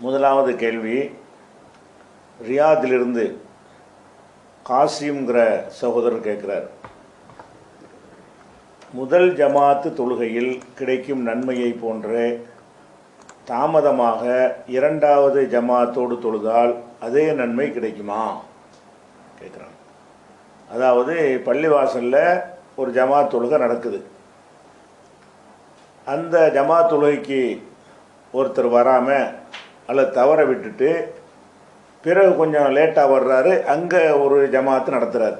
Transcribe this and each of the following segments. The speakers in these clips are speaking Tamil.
முதலாவது கேள்வி, ரியாதிலிருந்து காசிம்ங்கிற சகோதரர் கேட்குறார். முதல் ஜமாத்து தொழுகையில் கிடைக்கும் நன்மையை போன்றே தாமதமாக இரண்டாவது ஜமாத்தோடு தொழுதால் அதே நன்மை கிடைக்குமா கேட்குறாங்க. அதாவது பள்ளிவாசலில் ஒரு ஜமாத் தொழுகை நடக்குது. அந்த ஜமாத் தொழுகைக்கு ஒருத்தர் வராமல் அல்லது தவற விட்டுட்டு பிறகு கொஞ்சம் லேட்டாக வர்றாரு, அங்கே ஒரு ஜமாத்து நடத்துகிறார்.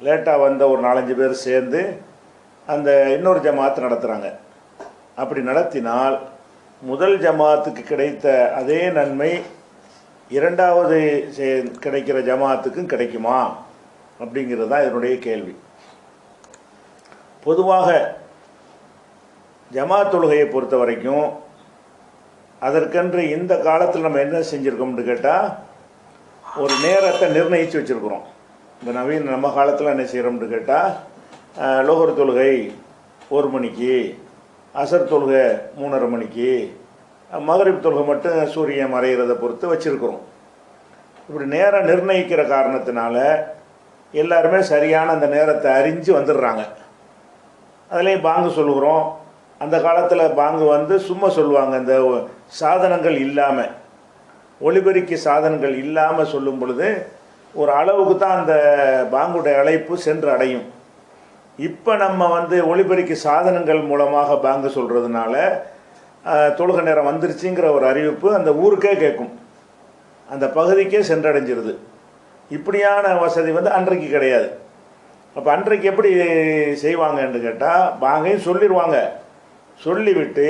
லேட்டாக வந்த ஒரு 4-5 பேர் சேர்ந்து அந்த இன்னொரு ஜமாத்து நடத்துகிறாங்க. அப்படி நடத்தினால் முதல் ஜமாத்துக்கு கிடைத்த அதே நன்மை இரண்டாவது கிடைக்கிற ஜமாத்துக்கும் கிடைக்குமா அப்படிங்கிறது தான் இதனுடைய கேள்வி. பொதுவாக ஜமாத் தொழுகையை பொறுத்த வரைக்கும் அதற்கென்று இந்த காலத்தில் நம்ம என்ன செஞ்சுருக்கோம்னு கேட்டால் ஒரு நேரத்தை நிர்ணயித்து வச்சுருக்குறோம். இந்த நவீன நம்ம காலத்தில் என்ன செய்கிறோம்னு கேட்டால் லோகர் தொழுகை 1 மணிக்கு, அசர் தொழுகை 3:30 மணிக்கு, மகரிப் தொழுகை மட்டும் சூரியன் மறைகிறத பொறுத்து வச்சுருக்குறோம். இப்படி நேரம் நிர்ணயிக்கிற காரணத்தினால எல்லாருமே சரியான அந்த நேரத்தை அறிஞ்சு வந்துடுறாங்க. அதுலேயும் பாங்கு சொல்லுகிறோம். அந்த காலத்தில் பாங்கு வந்து சும்மா சொல்லுவாங்க, இந்த சாதனங்கள் இல்லாமல், ஒலிபெருக்கி சாதனங்கள் இல்லாமல் சொல்லும் பொழுது ஒரு அளவுக்கு தான் அந்த பாங்குடைய அழைப்பு சென்று அடையும். இப்போ நம்ம வந்து ஒலிபெருக்கி சாதனங்கள் மூலமாக பாங்கு சொல்கிறதுனால தொழுகை நேரம் வந்துருச்சுங்கிற ஒரு அறிவிப்பு அந்த ஊருக்கே கேட்கும், அந்த பகுதிக்கே சென்றடைஞ்சிருது. இப்படியான வசதி வந்து அன்றைக்கு கிடையாது. அப்போ அன்றைக்கு எப்படி செய்வாங்கன்னு கேட்டால் பாங்கையும் சொல்லிடுவாங்க, சொல்லிவிட்டு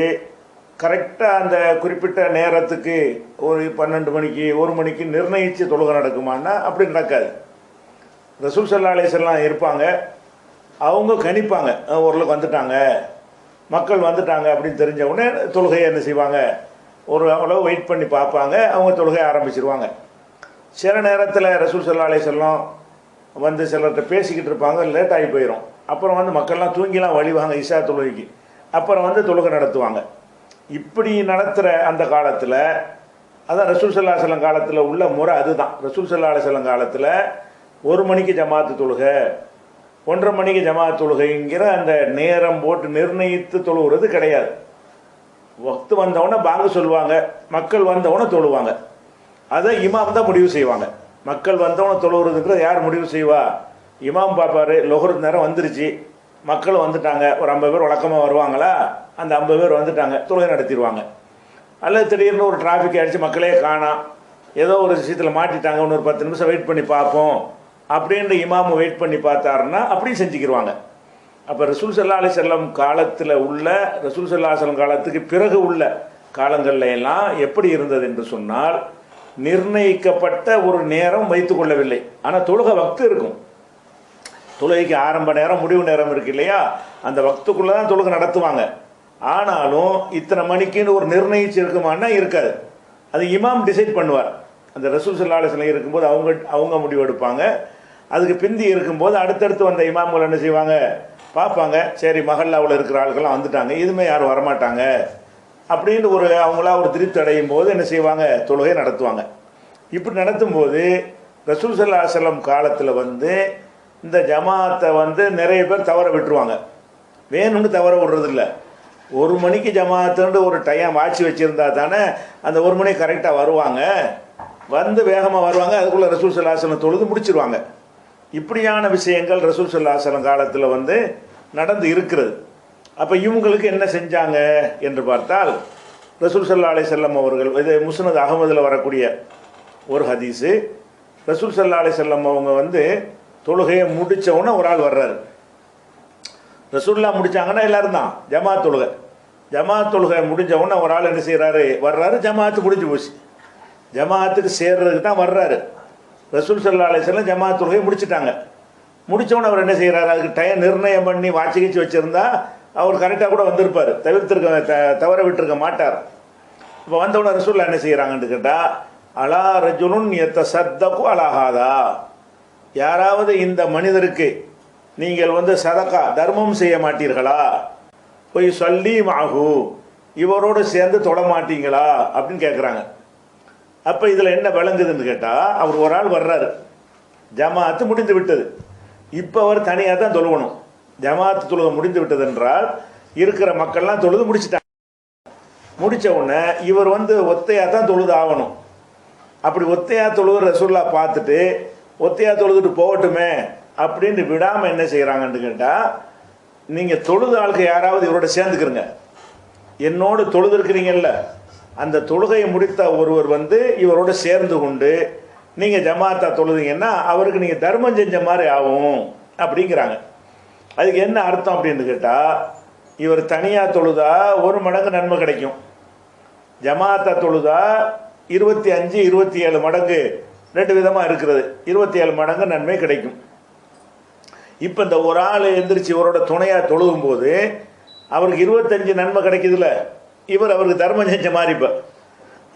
கரெக்டாக அந்த குறிப்பிட்ட நேரத்துக்கு ஒரு 12 மணிக்கு 1 மணிக்கு நிர்ணயித்து தொழுகை நடக்குமான்னா அப்படி நடக்காது. ரசூல் ஸல்லல்லாஹு அலைஹி வஸல்லம் இருப்பாங்க, அவங்க கணிப்பாங்க, ஓரளவுக்கு வந்துட்டாங்க, மக்கள் வந்துட்டாங்க அப்படின்னு தெரிஞ்ச உடனே தொழுகையை என்ன செய்வாங்க, ஒரு அளவு வெயிட் பண்ணி பார்ப்பாங்க, அவங்க தொழுகையை ஆரம்பிச்சிருவாங்க. சில நேரத்தில் ரசூல் ஸல்லல்லாஹு அலைஹி வஸல்லம் வந்து சிலர்கிட்ட பேசிக்கிட்டு இருப்பாங்க, லேட் ஆகி போயிடும். அப்புறம் வந்து மக்கள்லாம் தூங்கிலாம் வழிவாங்க இஷா தொழுகைக்கு, அப்புறம் வந்து தொழுகை நடத்துவாங்க. இப்படி நடத்துகிற அந்த காலத்தில், அதான் ரசூல் ஸல்லல்லாஹு அலைஹி வஸல்லம் காலத்தில் உள்ள முறை அதுதான். ரசூல் ஸல்லல்லாஹு அலைஹி வஸல்லம் காலத்தில் 1 மணிக்கு ஜமாத்து தொழுகை, 1:30 மணிக்கு ஜமாத் தொழுகைங்கிற அந்த நேரம் போட்டு நிர்ணயித்து தொழுகிறது கிடையாது. வக்து வந்தவுடனே பாங்கு சொல்லுவாங்க, மக்கள் வந்தவுடனே தொழுவாங்க. அதை இமாம் தான் முடிவு செய்வாங்க. மக்கள் வந்தவுடனே தொழுகிறதுங்கிறது யார் முடிவு செய்வா? இமாம் பார்ப்பார், லொஹர் நேரம் வந்துருச்சு, மக்கள் வந்துட்டாங்க, ஒரு 50 பேர் வழக்கமாக வருவாங்களா, அந்த 50 பேர் வந்துட்டாங்க, தொழுகை நடத்திடுவாங்க. அல்லது திடீர்னு ஒரு டிராஃபிக் ஆகிடுச்சு, மக்களே காணாம், ஏதோ ஒரு விஷயத்தில் மாட்டிட்டாங்க, இன்னொரு 10 நிமிஷம் வெயிட் பண்ணி பார்ப்போம் அப்படின்ற இமாமு வெயிட் பண்ணி பார்த்தாருன்னா அப்படியும் செஞ்சுக்கிடுவாங்க. அப்போ ரசூல் ஸல்லல்லாஹு அலைஹி வஸல்லம் காலத்தில் உள்ள, ரசூல் ஸல்லல்லாஹு அலைஹி வஸல்லம் காலத்துக்கு பிறகு உள்ள காலங்களில் எல்லாம் எப்படி இருந்தது என்று சொன்னால், நிர்ணயிக்கப்பட்ட ஒரு நேரம் வைத்து கொள்ளவில்லை. ஆனால் தொழுகை வக்து இருக்கும். தொழுகைக்கு ஆரம்ப நேரம் முடிவு நேரம் இருக்கு இல்லையா, அந்த வக்துக்குள்ளே தான் தொழுகை நடத்துவாங்க. ஆனாலும் இத்தனை மணிக்குன்னு ஒரு நிர்ணயிச்சு இருக்குமானா இருக்காது. அது இமாம் டிசைட் பண்ணுவார். அந்த ரசூல் ஸல்லல்லாஹு அலைஹி வஸல்லம் இருக்கும்போது அவங்க முடிவெடுப்பாங்க. அதுக்கு பிந்தி இருக்கும்போது அடுத்தடுத்து வந்த இமாம்கள் என்ன செய்வாங்க, பார்ப்பாங்க, சரி மஹல்லாவில் இருக்கிற ஆட்கள்லாம் வந்துட்டாங்க, இதுவுமே யாரும் வரமாட்டாங்க அப்படின்னு அவங்களா ஒரு திருப்தி அடையும் போது என்ன செய்வாங்க, தொழுகை நடத்துவாங்க. இப்படி நடத்தும்போது ரசூல் ஸல்லல்லாஹு அலைஹி வஸல்லம் காலத்தில் வந்து இந்த ஜமாத்தை வந்து நிறைய பேர் தவற விட்டுருவாங்க. வேணும்னு தவற விடுறதில்ல. 1 மணிக்கு ஜமாத்துன்னு ஒரு டைம் ஆட்சி வச்சுருந்தா தானே அந்த 1 மணிக்கு கரெக்டாக வருவாங்க, வந்து வேகமாக வருவாங்க, அதுக்குள்ளே ரசூல் ஸல்லல்லாஹு அலைஹி வஸல்லம் தொழுது முடிச்சிருவாங்க. இப்படியான விஷயங்கள் ரசூல் ஸல்லல்லாஹு அலைஹி வஸல்லம் காலத்தில் வந்து நடந்து இருக்கிறது. அப்போ இவங்களுக்கு என்ன செஞ்சாங்க என்று பார்த்தால், ரசூல் ஸல்லல்லாஹு அலைஹி வஸல்லம் அவர்கள், இது முஸ்னத் அஹமதில் வரக்கூடிய ஒரு ஹதீஸு, ரசூல் ஸல்லல்லாஹு அலைஹி வஸல்லம் அவங்க வந்து தொழுகையை முடித்தவுடனே ஒரு ஆள் வர்றாரு. ரசூல்லா முடித்தாங்கன்னா எல்லோரும் தான் ஜமாத் தொழுகை. ஜமாத் தொழுகை முடிஞ்சவுடனே ஒரு ஆள் என்ன செய்கிறாரு, வர்றாரு, ஜமாத்து முடிஞ்சு போச்சு, ஜமாத்துக்கு சேர்றதுக்கு தான் வர்றாரு. ரசூல் ஸல்லல்லாஹு அலைஹி வஸல்லம் ஜமாத் தொழுகையை முடிச்சுட்டாங்க. முடித்தவுடனே அவர் என்ன செய்கிறாரு, அதுக்கு டைம் நிர்ணயம் பண்ணி வாட்சிக்கிச்சு வச்சுருந்தா அவர் கரெக்டாக கூட வந்திருப்பார், தவற விட்டுருக்க மாட்டார். இப்போ வந்தவுடனே ரசூல்லா என்ன செய்கிறாங்கன்னு கேட்டால், அலா ரஜுலுன் யத்தஸத்தகு அலா ஹாதா, யாராவது இந்த மனிதருக்கு நீங்கள் வந்து சதகா தர்மம் செய்ய மாட்டீர்களா, போய் சொல்லி மாகு, இவரோடு சேர்ந்து தொட மாட்டீங்களா அப்படின்னு கேட்குறாங்க. அப்போ இதில் என்ன விளங்குதுன்னு கேட்டால், அவர் ஒரு ஆள் வர்றாரு, ஜமாத்து முடிந்து விட்டது, இப்போ அவர் தனியாக தான் தொழுவணும். ஜமாத்து தொழுகை முடிந்து விட்டது என்றால் இருக்கிற மக்கள்லாம் தொழுது முடிச்சுட்டாங்க. முடித்த உடனே இவர் ஒத்தையாக தான் தொழுது ஆகணும். அப்படி ஒத்தையாக தொழுது ரசூல்லா பார்த்துட்டு ஒத்தையாக தொழுதுட்டு போகட்டுமே அப்படின்னு விடாமல் என்ன செய்கிறாங்கன்னு கேட்டால், நீங்கள் தொழுது ஆளுக்கு யாராவது இவரோட சேர்ந்துக்கிறங்க, என்னோடு தொழுது இருக்கிறீங்கல்ல, அந்த தொழுகையை முடித்த ஒருவர் இவரோட சேர்ந்து கொண்டு நீங்கள் ஜமாத்தா தொழுதீங்கன்னா அவருக்கு நீங்கள் தர்மம் செஞ்ச மாதிரி ஆகும் அப்படிங்கிறாங்க. அதுக்கு என்ன அர்த்தம் அப்படின்னு கேட்டால், இவர் தனியாக தொழுதா 1 மடங்கு நன்மை கிடைக்கும், ஜமாத்தா தொழுதா 25 27 மடங்கு, 2 விதமாக இருக்கிறது, 27 மடங்கு நன்மை கிடைக்கும். இப்போ இந்த ஒரு ஆள் எந்திரிச்சு இவரோட துணையாக தொழுகும் போது அவருக்கு 25 நன்மை கிடைக்குதுல்ல, இவர் அவருக்கு தர்மம் செஞ்ச மாதிரி. இப்போ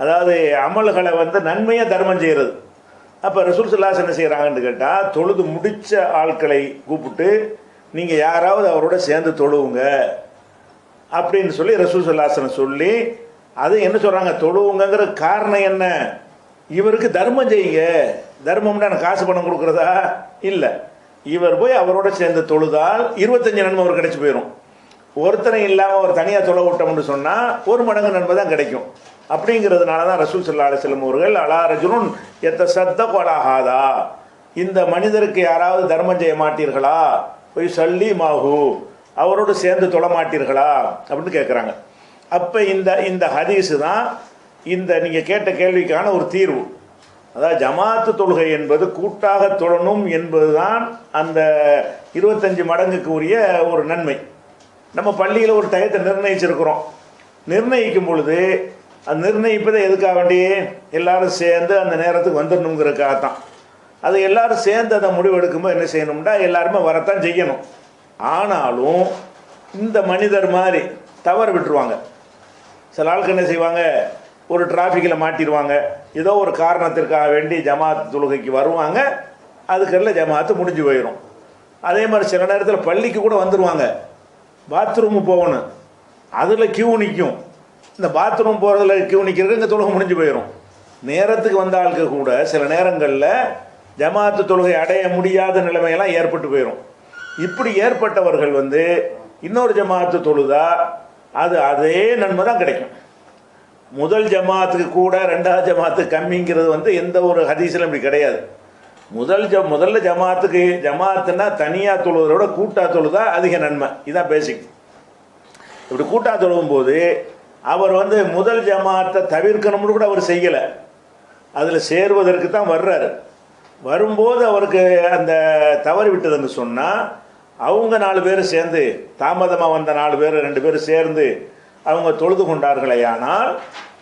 அதாவது அமல்களை நன்மையாக தர்மம் செய்கிறது. அப்போ ரசூல் ஸல்லல்லாஹு அலைஹி வஸல்லம் என்ன செய்கிறாங்கன்னு கேட்டால், தொழுது முடித்த ஆட்களை கூப்பிட்டு நீங்கள் யாராவது அவரோட சேர்ந்து தொழுவுங்க அப்படின்னு சொல்லி ரசூல் ஸல்லல்லாஹு அலைஹி வஸல்லம் சொல்லி, அது என்ன சொல்கிறாங்க, தொழுவுங்கிற காரணம் என்ன, இவருக்கு தர்மம் செய்யுங்க. தர்மம்னா எனக்கு காசு பணம் கொடுக்குறதா இல்லை, இவர் போய் அவரோட சேர்ந்து தொழுதால் 25 நன்மை அவர் கிடைச்சி போயிடும். ஒருத்தனை இல்லாமல் ஒரு தனியாக தொலை விட்டோம்னு சொன்னால் 1 மடங்கு நன்மை தான் கிடைக்கும். அப்படிங்கிறதுனால தான் ரசூல் ஸல்லல்லாஹு அலைஹி வஸல்லம் அவர்கள் அலா ரஜுலுன் யத்தஸத்தகு அலா ஹாதா, இந்த மனிதருக்கு யாராவது தர்மம் செய்ய மாட்டீர்களா, போய் சல்லி மாஹு, அவரோடு சேர்ந்து தொழ மாட்டீர்களா அப்படின்னு கேட்குறாங்க. அப்போ இந்த ஹதீஸு தான் இந்த நீங்கள் கேட்ட கேள்விக்கான ஒரு தீர்வு. அதாவது ஜமாத்து தொழுகை என்பது கூட்டாக தொழணும் என்பது தான் அந்த 25 மடங்குக்கு உரிய ஒரு நன்மை. நம்ம பள்ளியில் ஒரு டயத்தை நிர்ணயிச்சிருக்கிறோம், நிர்ணயிக்கும் பொழுது அது நிர்ணயிப்பதை எதுக்காக வேண்டி எல்லாரும் சேர்ந்து அந்த நேரத்துக்கு வந்துடணுங்கிறதுக்காக தான். அது எல்லாரும் சேர்ந்து அதை முடிவெடுக்கும்போது என்ன செய்யணும்னா எல்லாருமே வரத்தான் செய்யணும். ஆனாலும் இந்த மனிதர் மாதிரி தவறு விட்டுருவாங்க. சில ஆளுக்கு என்ன செய்வாங்க, ஒரு டிராஃபிக்கில் மாட்டிடுவாங்க, ஏதோ ஒரு காரணத்திற்காக வேண்டி ஜமாத்து தொழுகைக்கு வருவாங்க, அதுக்கெல்லாம் ஜமாத்து முடிஞ்சு போயிடும். அதே மாதிரி சில நேரத்தில் பள்ளிக்கு கூட வந்துடுவாங்க, பாத்ரூமு போகணும், அதில் கியூ நிற்கும். இந்த பாத்ரூம் போகிறதுல கியூ நிற்கிறது இந்த தொழுகை முடிஞ்சு போயிடும். நேரத்துக்கு வந்த ஆளுக்கு கூட சில நேரங்களில் ஜமாத்து தொழுகை அடைய முடியாத நிலைமையெல்லாம் ஏற்பட்டு போயிடும். இப்படி ஏற்பட்டவர்கள் இன்னொரு ஜமாத்து தொழுதா அது அதே நன்மை தான் கிடைக்கும். முதல் ஜமாத்துக்கு கூட 2வது ஜமாத்து கம்மிங்கிறது எந்த ஒரு ஹதீஸிலும் இப்படி கிடையாது. முதல்ல ஜமாத்துன்னா தனியாக தொழுவதோட கூட்டா தொழுதா அதிக நன்மை, இதுதான் பேசிக். இப்படி கூட்டா தொழுவும் போது அவர் முதல் ஜமாத்தை தவிர்க்கணும்னு கூட அவர் செய்யலை, அதில் சேர்வதற்கு தான் வர்றாரு. வரும்போது அவருக்கு அந்த தவறு விட்டதுன்னு சொன்னால் அவங்க 4 பேர் சேர்ந்து, தாமதமாக வந்த 4 பேர் 2 பேர் சேர்ந்து அவங்க தொழுது கொண்டார்களே, ஆனால்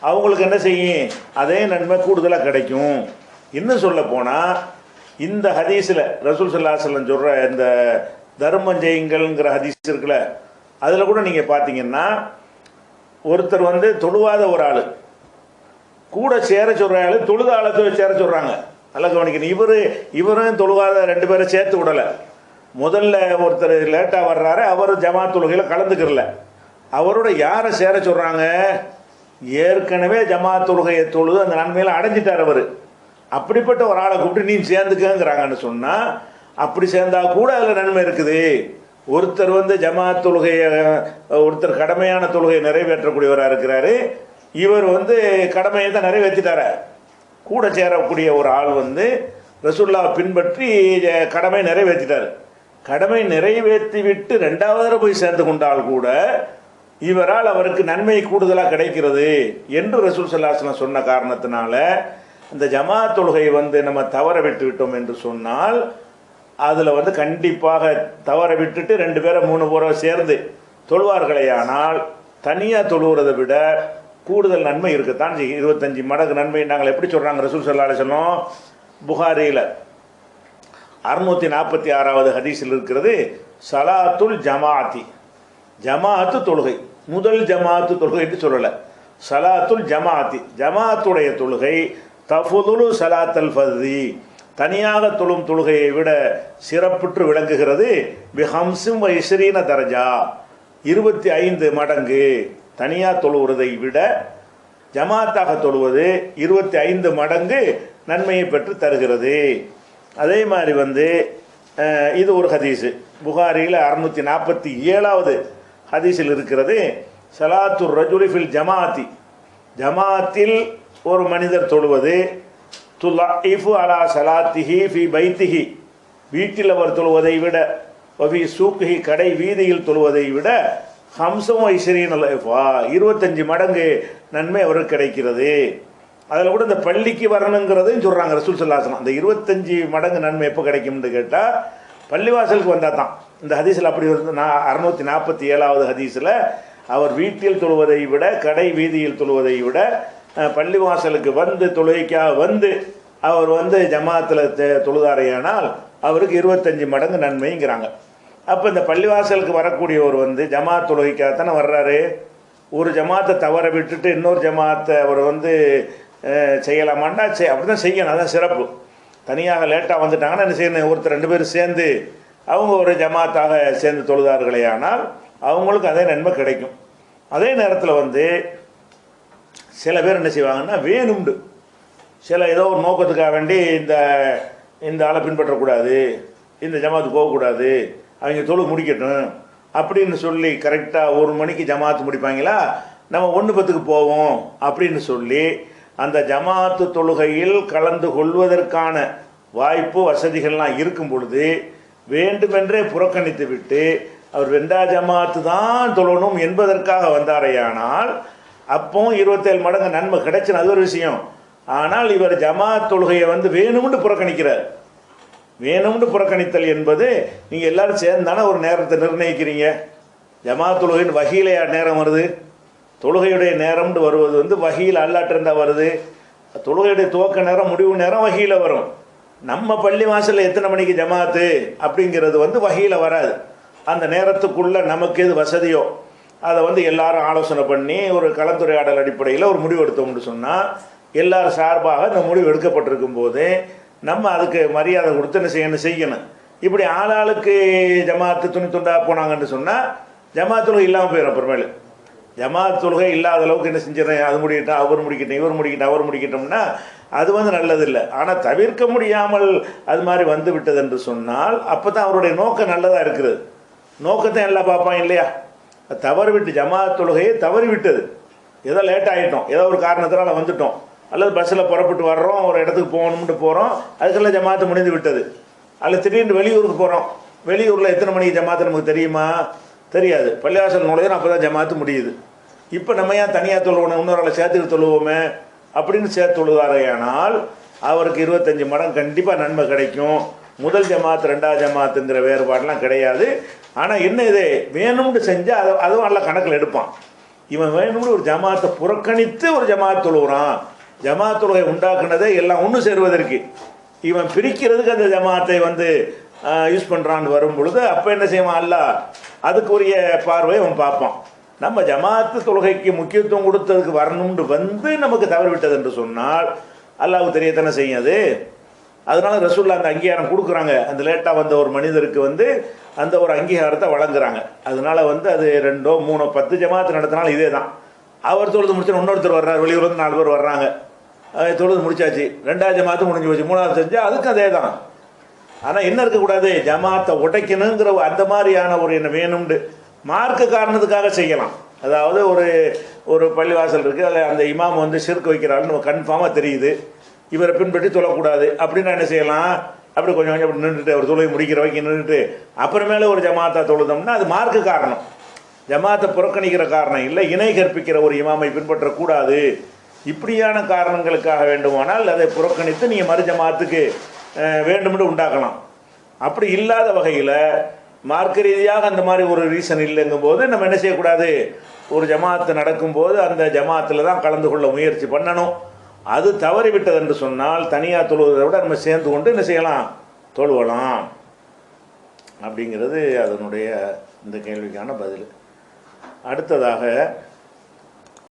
அவங்களுக்கு என்ன செய்யும், அதே நன்மை கூடுதலாக கிடைக்கும். இன்னும் சொல்ல போனால் இந்த ஹதீஸில் ரசூல் ஸல்லல்லாஹு அலைஹி வஸல்லம் சொல்கிற இந்த தர்மம் செய்யுங்கள்ங்கிற ஹதீஸ் இருக்குல்ல, அதில் கூட நீங்கள் பார்த்தீங்கன்னா ஒருத்தர் தொழுவாத ஒரு ஆள் கூட சேர சொல்கிற ஆள் தொழுத ஆளத்தை சேர சொல்கிறாங்க. நல்லா கவனிக்கணும், இவரும் தொழுவாத 2 பேரை சேர்த்து விடலை. முதல்ல ஒருத்தர் லேட்டாக வர்றாரு, அவர் ஜமாத் தொழுகையில் கலந்துக்கிறல, அவரோட யாரை சேர சொல்கிறாங்க, ஏற்கனவே ஜமாத் தொழுகையை தொழுது அந்த நன்மையில் அடைஞ்சிட்டார் அவர். அப்படிப்பட்ட ஒரு ஆளை கூப்பிட்டு நீ சேர்ந்துக்கங்கிறாங்கன்னு சொன்னால், அப்படி சேர்ந்தால் கூட அதில் நன்மை இருக்குது. ஒருத்தர் ஜமாத் தொழுகையை, ஒருத்தர் கடமையான தொழுகையை நிறைவேற்றக்கூடியவராக இருக்கிறாரு, இவர் கடமையை தான் நிறைவேற்றிட்டார. கூட சேரக்கூடிய ஒரு ஆள் ரசூலுல்லாஹ் பின்பற்றி கடமை நிறைவேற்றிட்டார். கடமை நிறைவேற்றி விட்டு 2வது தடவை போய் சேர்ந்து கொண்டால் கூட இவரால் அவருக்கு நன்மை கூடுதலாக கிடைக்கிறது என்று ரசூல் ஸல்லல்லாஹு அலைஹி வஸல்லம் சொன்ன காரணத்தினால இந்த ஜமாத் தொழுகை நம்ம தவற விட்டு விட்டோம் என்று சொன்னால் அதில் கண்டிப்பாக தவற விட்டுட்டு 2 பேரை 3 பேரை சேர்ந்து தொழுவார்களேயானால் தனியாக தொழுகிறதை விட கூடுதல் நன்மை இருக்கத்தான் 25 மடங்கு நன்மை. நாங்கள் எப்படி சொல்கிறாங்க ரசூல் ஸல்லல்லாஹு அலைஹி வஸல்லம், புகாரியில் 646வது ஹதீஸில் இருக்கிறது, சலாத்துல் ஜமாஅத்தி, ஜமாஅத்து தொழுகை, முதல் ஜமாஅத்து தொழுகை என்று சொல்லலை, சலாத்துல் ஜமாஅத்தி, ஜமாஅத்துடைய தொழுகை, தஃதுலு சலாத்தல் ஃபர்தி, தனியாக தொழும் தொழுகையை விட சிறப்புற்று விளங்குகிறது, பிஹம்ஸும் வ 20 தரஜா, 25 மடங்கு. தனியாக தொழுகிறதை விட ஜமாத்தாக தொழுவது 25 மடங்கு நன்மையை பெற்று தருகிறது. அதே மாதிரி வந்து இது ஒரு ஹதீஸு புகாரியில் 647வது ஹதீஸில் இருக்கிறது. ஸலாத்துர் ரஜுலி ஃபில் ஜமாத்தி, ஜமாத்தில் ஒரு மனிதர் தொழுவது, துல்இஃபு அலா ஸலாத்திஹி ஃபி பைத்திஹி, வீட்டில் அவர் தொழுவதை விட, வஃபி சூக்ஹி, கடை வீதியில் தொழுவதை விட, 25 மடங்கு நன்மை அவருக்கு கிடைக்கிறது. அதில் கூட இந்த பள்ளிக்கு வரணுங்கிறதையும் சொல்கிறாங்க ரசூல் ஸல்லல்லாஹு அலைஹி வஸல்லம். அந்த 25 மடங்கு நன்மை எப்போ கிடைக்கும்னு கேட்டால் பள்ளிவாசலுக்கு வந்தால் தான். இந்த ஹதீஸில் அப்படி வந்து 647வது ஹதீஸில் அவர் வீட்டில் தொழுவதை விட, கடை வீதியில் தொழுவதை விட, பள்ளிவாசலுக்கு வந்து தொழுகைக்காக வந்து அவர் வந்து ஜமாத்தில் தொழுதாரையானால் அவருக்கு 25 மடங்கு நன்மைங்கிறாங்க. அப்போ இந்த பள்ளிவாசலுக்கு வரக்கூடியவர் வந்து ஜமாத் தொழுகைக்காகத்தானே வர்றாரு. ஒரு ஜமாத்தை தவற விட்டுட்டு இன்னொரு ஜமாத்தை அவர் வந்து செய்யலாமாண்டா அப்படி தான் செய்யணும். அதுதான் சிறப்பு. தனியாக லேட்டாக வந்துட்டாங்கன்னா என்ன செய்யணும், ஒருத்தர் 2 பேர் சேர்ந்து அவங்க ஒரு ஜமாத்தாக சேர்ந்து தொழுதார்களே ஆனால் அவங்களுக்கு அதே நன்மை கிடைக்கும். அதே நேரத்தில் வந்து சில பேர் என்ன செய்வாங்கன்னா வேணும்ண்டு சில ஏதோ ஒரு நோக்கத்துக்காக வேண்டி இந்த ஆளை பின்பற்றக்கூடாது, இந்த ஜமாத்துக்கு போகக்கூடாது, அவங்க தொழுது முடிக்கட்டும் அப்படின்னு சொல்லி கரெக்டாக 1 மணிக்கு ஜமாத்து முடிப்பாங்களா, நம்ம 1:10க்கு போவோம் அப்படின்னு சொல்லி அந்த ஜமாத்து தொழுகையில் கலந்து கொள்வதற்கான வாய்ப்பு வசதிகள்லாம் இருக்கும் பொழுது வேண்டுமென்றே புறக்கணித்து விட்டு அவர் 2ஆம் ஜமாத்து தான் தொழணும் என்பதற்காக வந்தாரையானால் அப்போ 27 மடங்கு நன்மை கிடைச்சுன்னு அது ஒரு விஷயம். ஆனால் இவர் ஜமாத் தொழுகையை வந்து வேணும்னு புறக்கணிக்கிறார். வேணும்னு புறக்கணித்தல் என்பது நீங்கள் எல்லோரும் சேர்ந்தானே ஒரு நேரத்தை நிர்ணயிக்கிறீங்க. ஜமாத் தொழுகைன்னு வகையில் நேரம் வருது, தொழுகையுடைய நேரம்னு வருவது வந்து வகையில் அல்லாட்டிருந்தால் வருது. தொழுகையுடைய துவக்க நேரம் முடிவு நேரம் வகையில் வரும். நம்ம பள்ளி வாசலில் எத்தனை மணிக்கு ஜமாத்து அப்படிங்கிறது வந்து வகையில் வராது. அந்த நேரத்துக்குள்ளே நமக்கு எது வசதியோ அதை வந்து எல்லாரும் ஆலோசனை பண்ணி ஒரு கலந்துரையாடல் அடிப்படையில் ஒரு முடிவு எடுத்தோம்னு சொன்னால் எல்லாரும் சார்பாக இந்த முடிவு எடுக்கப்பட்டிருக்கும் போது நம்ம அதுக்கு மரியாதை கொடுத்து என்ன செய்யணும். இப்படி ஆளாளுக்கு ஜமாத்து துணி துண்டாக போனாங்கன்னு சொன்னால் ஜமாத் தொழுகை இல்லாமல் போயிடும். அப்புறமேலு ஜமாத் தொழுகை இல்லாத அளவுக்கு என்ன செஞ்சிடறேன், அது முடிக்கட்டும், அவர் முடிக்கட்டும், இவர் முடிக்கட்டும், அவர் முடிக்கட்டும்னா அது வந்து நல்லதில்லை. ஆனால் தவிர்க்க முடியாமல் அது மாதிரி வந்து விட்டது என்று சொன்னால் அப்போ தான் அவருடைய நோக்கம் நல்லதாக இருக்கிறது. நோக்கத்தை எல்லாம் பார்ப்பான் இல்லையா. தவறு விட்டு ஜமாத் தொழுகையை தவறி விட்டது, ஏதோ லேட் ஆகிட்டோம், ஏதோ ஒரு காரணத்தினால வந்துட்டோம், அல்லது பஸ்ஸில் புறப்பட்டு வர்றோம், ஒரு இடத்துக்கு போகணும்னு போகிறோம், அதுக்கெல்லாம் ஜமாத்து முடிந்து விட்டது. அல்லது திடீர்னு வெளியூருக்கு போகிறோம், வெளியூரில் எத்தனை மணிக்கு ஜமாத்து நமக்கு தெரியுமா, தெரியாது. பள்ளிவாசல் நுழையிறோம், அப்போ தான் ஜமாத்து முடியுது. இப்போ நம்ம ஏன் தனியாக தொழுவோம், இன்னொரு ஆளை சேர்த்துக்கு தொழுவோமே அப்படின்னு சேர்த்து தொழுதாரையானால் அவருக்கு 25 மடங்கு கண்டிப்பாக நன்மை கிடைக்கும். முதல் ஜமாத் 2ஆம் ஜமாத்துங்கிற வேறுபாடெலாம் கிடையாது. ஆனால் என்ன இது வேணும்னு செஞ்சால் அதுவும் நல்லா கணக்கில் எடுப்பான். இவன் வேணும்னு ஒரு ஜமாத்தை புறக்கணித்து ஒரு ஜமாத் தொழுகிறான். ஜமாத் தொழுகை உண்டாக்குனதே எல்லாம் ஒன்று சேருவதற்கு, இவன் பிரிக்கிறதுக்கு அந்த ஜமாத்தை வந்து யூஸ் பண்ணுறான்னு வரும் பொழுது அப்போ என்ன செய்வான், அல்ல அதுக்குரிய பார்வையை அவன் பார்ப்பான். நம்ம ஜமாத்து தொழுகைக்கு முக்கியத்துவம் கொடுத்ததுக்கு வரணும்னு வந்து நமக்கு தவறு விட்டது என்று சொன்னால் அல்லாஹ்வுக்கு தெரியத்தானே செய்யும் அது. அதனால ரசூலுல்லாஹ் அந்த அங்கீகாரம் கொடுக்குறாங்க. அந்த லேட்டாக வந்த ஒரு மனிதருக்கு வந்து அந்த ஒரு அங்கீகாரத்தை வழங்குறாங்க. அதனால வந்து அது 2, 3, 10 ஜமாத்து நடத்தினாலும் இதே தான். அவர் தொழுது முடிச்சு இன்னொருத்தர் வர்றாரு, வெளியூர்லேருந்து 4 பேர் வர்றாங்க, தொழுது முடிச்சாச்சு, 2ஆம் ஜமாத்து முடிஞ்சு போச்சு, 3ஆவது செஞ்சால் அதுக்கும் அதே தான். ஆனால் என்ன இருக்கக்கூடாது, ஜமாத்தை உடைக்கணுங்கிற அந்த மாதிரியான ஒரு என்ன வேணும்னு மார்க்க காரணத்துக்காக செய்யலாம். அதாவது ஒரு பள்ளிவாசல் இருக்குது, அதில் அந்த இமாம் வந்து ஷிர்க் வைக்கிறாள்னு நம்ம கன்ஃபார்மாக தெரியுது, இவரை பின்பற்றி தொழக்கூடாது அப்படின்னு என்ன செய்யலாம், அப்படி கொஞ்சம் கொஞ்சம் அப்படி நின்றுட்டு அவர் தொழுகை முடிக்கிற வரைக்கும் நின்றுட்டு அப்புறமேலே ஒரு ஜமாத்தா தொழுதோம்னா அது மார்க்க காரணம். ஜமாத்தை புறக்கணிக்கிற காரணம் இல்லை, இணை கற்பிக்கிற ஒரு இமாமை பின்பற்றக்கூடாது. இப்படியான காரணங்களுக்காக வேண்டுமானால் அதை புறக்கணித்து நீங்கள் மறு ஜமாத்துக்கு வேண்டுமென்று உண்டாக்கலாம். அப்படி இல்லாத வகையில் மார்க்க ரீதியாக அந்த மாதிரி ஒரு ரீசன் இல்லைங்கும் போது நம்ம என்ன செய்யக்கூடாது, ஒரு ஜமாத்து நடக்கும்போது அந்த ஜமாத்தில் தான் கலந்து கொள்ள முயற்சி பண்ணணும். அது தவறிவிட்டது என்று சொன்னால் தனியாக தொழுவதை விட நம்ம சேர்ந்து கொண்டு என்ன செய்யலாம், தொழுவலாம் அப்படிங்கிறது அதனுடைய இந்த கேள்விக்கான பதில். அடுத்ததாக